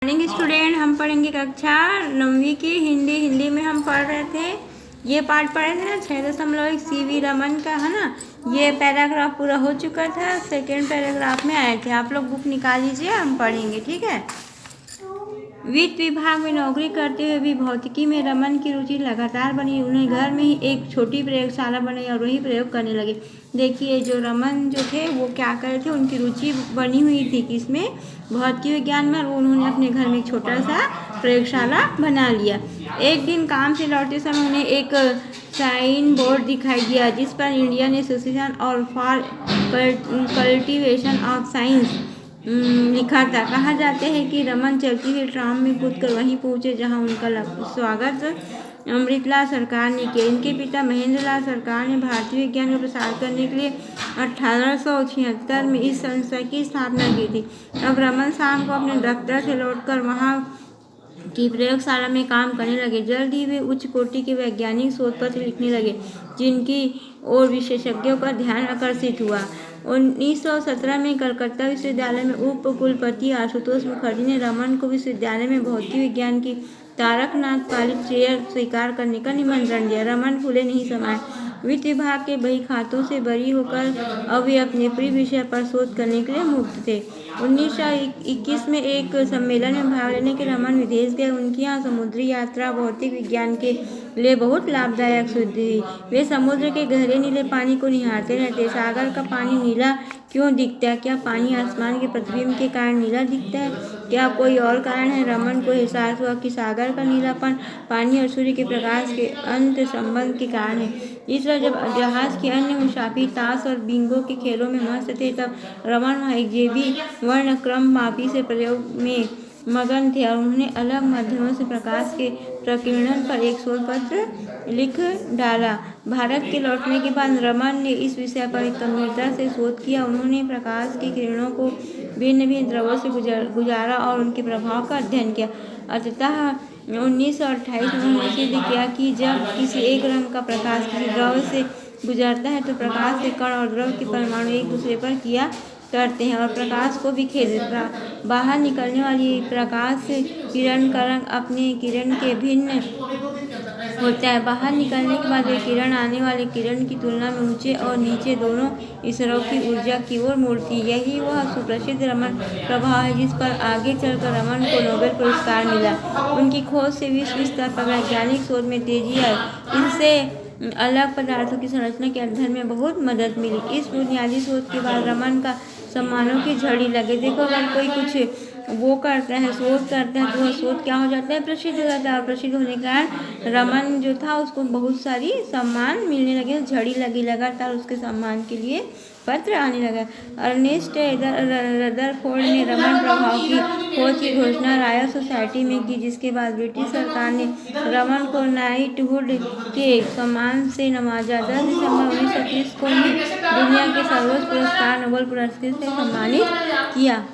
Morning student, हम पढ़ेंगे कक्षा 9वीं की हिंदी में हम पढ़ रहे थे। ये पार्ट पढ़े थे ना 6.1 CV रमन का, है ना। ये पैराग्राफ पूरा हो चुका था, सेकेंड पैराग्राफ में आए थे। आप लोग बुक निकाल लीजिए, हम पढ़ेंगे, ठीक है। वित्त विभाग में नौकरी करते हुए भी भौतिकी में रमन की रुचि लगातार बनी। उन्हें घर में ही एक छोटी प्रयोगशाला बनाई और वही प्रयोग करने लगे। देखिए, जो रमन जो थे वो क्या कर रहे थे, उनकी रुचि बनी हुई थी किसमें, भौतिक विज्ञान में। उन्होंने अपने घर में एक छोटा सा प्रयोगशाला बना लिया। एक दिन काम से लौटते समय उन्हें एक साइन बोर्ड दिखाई दिया जिस पर इंडियन एसोसिएशन और फॉर कल्टीवेशन ऑफ साइंस लिखा था। कहा जाता है कि रमन चलती हुई ट्राम में कूदकर वहीं पहुंचे जहां उनका स्वागत अमृतलाल सरकार ने किया। इनके पिता महेंद्र लाल सरकार ने भारतीय विज्ञान का प्रसार करने के लिए 1876 में इस संस्था की स्थापना की थी। अब रमन शाम को अपने दफ्तर से लौटकर वहां की प्रयोगशाला में काम करने लगे। जल्द ही वे उच्च कोटि के वैज्ञानिक शोध पत्र लिखने लगे जिनकी ओर विशेषज्ञों का ध्यान आकर्षित हुआ। 1917 में कलकत्ता विश्वविद्यालय में उप कुलपति आशुतोष मुखर्जी ने रमन को विश्वविद्यालय में भौतिक विज्ञान की तारकनाथ पाली चेयर स्वीकार करने का निमंत्रण दिया। रमन फूले नहीं समाये। वित्त विभाग के बही खातों से बरी होकर अब वे अपने प्रिय विषय पर शोध करने के लिए मुक्त थे। 1921 में एक सम्मेलन में भाग लेने के रमन विदेश गए। उनकी यहाँ समुद्री यात्रा भौतिक विज्ञान के लिए बहुत लाभदायक सिद्ध हुई। वे समुद्र के गहरे नीले पानी को निहारते रहते। सागर का पानी नीला क्यों दिखता है? क्या पानी आसमान के प्रतिबिंब के कारण नीला दिखता है? क्या कोई और कारण है? रमन को एहसास हुआ कि सागर का नीलापन पानी और सूर्य के प्रकाश के अंत संबंध के कारण है। इस तरह जब जहाज के अन्य मुसाफिर ताश और बिंगो के खेलों में मस्त थे, तब रमन वहाँ एक जेबी वर्णक्रम मापी से प्रयोग में मगन थे और उन्होंने अलग माध्यमों से प्रकाश के प्रकीर्णन पर एक शोध पत्र लिख डाला। भारत के लौटने के बाद रमन ने इस विषय पर एक गंभीरता से शोध किया। उन्होंने प्रकाश की किरणों को भिन्न भिन्न द्रवों से गुजारा और उनके प्रभाव का अध्ययन किया। अंततः 1928 में उन्होंने सिद्ध किया कि जब किसी एक रंग का प्रकाश किसी द्रव से गुजरता है तो प्रकाश के कण और द्रव के परमाणु एक दूसरे पर क्रिया करते हैं और प्रकाश को बिखेर देते हैं। बाहर निकलने वाली प्रकाश किरण का रंग अपने किरण के भिन्न होता है। बाहर निकलने के बाद वे किरण आने वाले किरण की तुलना में ऊंचे और नीचे दोनों स्तरों की ऊर्जा की ओर मुड़ती। यही वह सुप्रसिद्ध रमन प्रभाव है जिस पर आगे चलकर रमन को नोबेल पुरस्कार मिला। उनकी खोज से विश्व स्तर पर वैज्ञानिक शोध में तेजी आई। इससे अलग पदार्थों की संरचना के अध्ययन में बहुत मदद मिली। इस बुनियादी शोध के बाद रमन का सम्मानों की झड़ी लगे। देखो, अगर कोई कुछ वो करता है, शोध करता है, तो वह शोध क्या हो जाता है, प्रसिद्ध हो जाता है। और प्रसिद्ध होने के कारण रमन जो था उसको बहुत सारी सम्मान मिलने लगे, झड़ी लगी, लगातार उसके सम्मान के लिए पत्र आने लगा। अर्नेस्ट रदरफोर्ड ने रमन प्रभाव की खोज की घोषणा रॉयल सोसाइटी में की, जिसके बाद ब्रिटिश सरकार ने रमन को नाइटहुड के सम्मान से नवाजा। 10 दिसंबर 1930 को उन्हें दुनिया के सर्वोच्च पुरस्कार नोबेल पुरस्कार से सम्मानित किया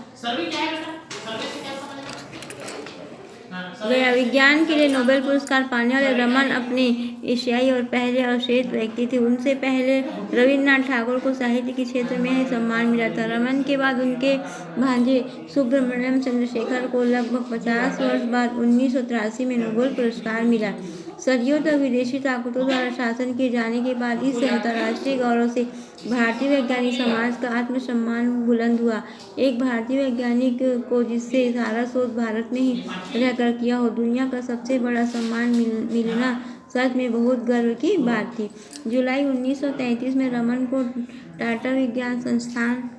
गया। विज्ञान के लिए नोबेल पुरस्कार पाने वाले रमन अपने एशियाई और पहले अवशेष व्यक्ति थे। उनसे पहले रविन्द्रनाथ ठाकुर को साहित्य के क्षेत्र में यह सम्मान मिला था। रमन के बाद उनके भांजे सुब्रमण्यम चंद्रशेखर को लगभग 50 वर्ष बाद 1983 में नोबेल पुरस्कार मिला। सदियों तक विदेशी ताकतों द्वारा शासन किए जाने के बाद इस अंतर्राष्ट्रीय गौरव से भारतीय वैज्ञानिक समाज का आत्मसम्मान बुलंद हुआ। एक भारतीय वैज्ञानिक को जिससे सारा शोध भारत में ही रहकर किया हो, दुनिया का सबसे बड़ा सम्मान मिलना सच में बहुत गर्व की बात थी। जुलाई 1933 में रमन को टाटा विज्ञान संस्थान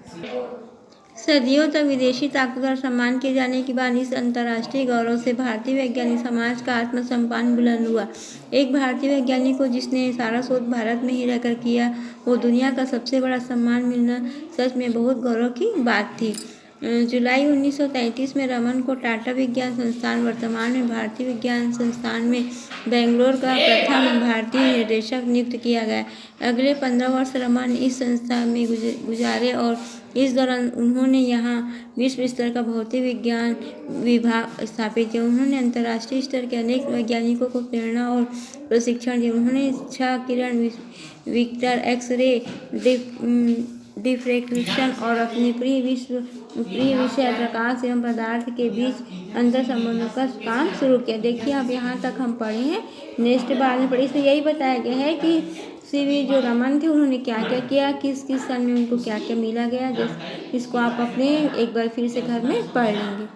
सदियों तक विदेशी ताकतों द्वारा सम्मान किए जाने के बाद इस अंतर्राष्ट्रीय गौरव से भारतीय वैज्ञानिक समाज का आत्मसम्मान बुलंद हुआ। एक भारतीय वैज्ञानिक को जिसने सारा शोध भारत में ही रहकर किया वो दुनिया का सबसे बड़ा सम्मान मिलना सच में बहुत गौरव की बात थी। जुलाई 1933 में रमन को टाटा विज्ञान संस्थान, वर्तमान में भारतीय विज्ञान संस्थान में बेंगलोर का प्रथम भारतीय निदेशक नियुक्त किया गया। अगले 15 वर्ष रमन इस संस्था में गुजारे और इस दौरान उन्होंने यहाँ विश्व स्तर का भौतिक विज्ञान विभाग स्थापित किया। उन्होंने अंतर्राष्ट्रीय स्तर के अनेक वैज्ञानिकों को प्रेरणा और प्रशिक्षण दिया। उन्होंने 6 किरण वेक्टर, एक्स-रे, डिफ्रैक्शन और अपने प्रिय विश्व प्रिय विषय प्रकाश एवं पदार्थ के बीच अंतर संबंधों का काम शुरू किया। देखिए अब यहाँ तक हम पढ़े हैं। नेक्स्ट बार में पढ़े, इसमें यही बताया गया है कि सीवी जो रमन थे उन्होंने क्या क्या किया, किस किस सन में उनको क्या क्या मिला गया। इसको आप अपने एक बार फिर से घर में पढ़ लेंगे।